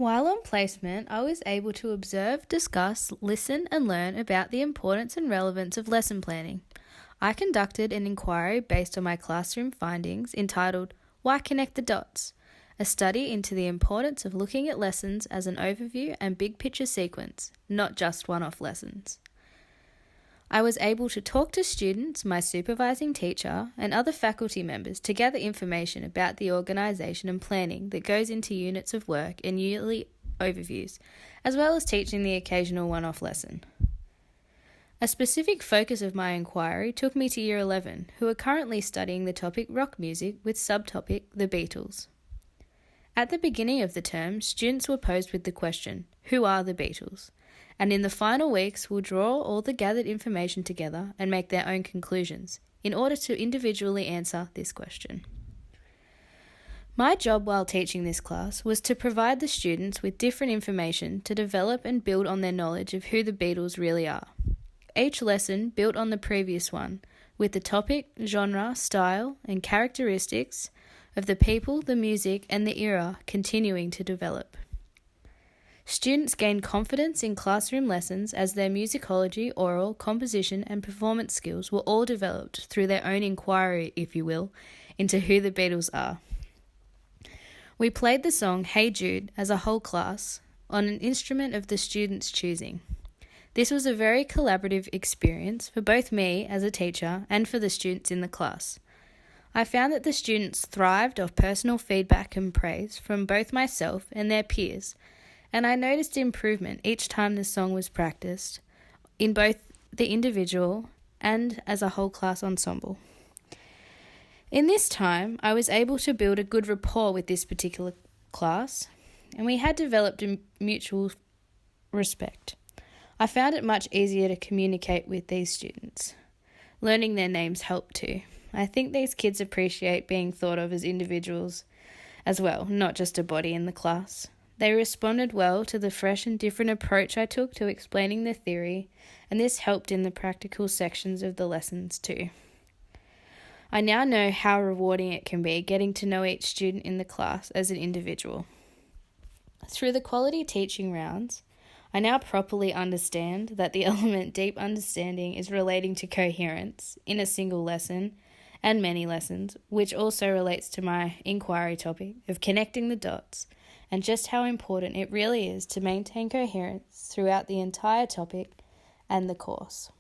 While on placement, I was able to observe, discuss, listen, and learn about the importance and relevance of lesson planning. I conducted an inquiry based on my classroom findings entitled Why Connect the Dots? A study into the importance of looking at lessons as an overview and big picture sequence, not just one-off lessons. I was able to talk to students, my supervising teacher, and other faculty members to gather information about the organisation and planning that goes into units of work and yearly overviews, as well as teaching the occasional one-off lesson. A specific focus of my inquiry took me to Year 11, who are currently studying the topic rock music with subtopic The Beatles. At the beginning of the term, students were posed with the question, who are the Beatles? And in the final weeks, we'll draw all the gathered information together and make their own conclusions in order to individually answer this question. My job while teaching this class was to provide the students with different information to develop and build on their knowledge of who the Beatles really are. Each lesson built on the previous one, with the topic, genre, style, and characteristics of the people, the music, and the era continuing to develop. Students gained confidence in classroom lessons as their musicology, oral, composition, and performance skills were all developed through their own inquiry, if you will, into who the Beatles are. We played the song Hey Jude as a whole class on an instrument of the students' choosing. This was a very collaborative experience for both me as a teacher and for the students in the class. I found that the students thrived off personal feedback and praise from both myself and their peers, and I noticed improvement each time the song was practiced, in both the individual and as a whole class ensemble. In this time, I was able to build a good rapport with this particular class, and we had developed a mutual respect. I found it much easier to communicate with these students. Learning their names helped too. I think these kids appreciate being thought of as individuals as well, not just a body in the class. They responded well to the fresh and different approach I took to explaining the theory, and this helped in the practical sections of the lessons too. I now know how rewarding it can be getting to know each student in the class as an individual. Through the quality teaching rounds, I now properly understand that the element deep understanding is relating to coherence in a single lesson and many lessons, which also relates to my inquiry topic of connecting the dots and just how important it really is to maintain coherence throughout the entire topic and the course.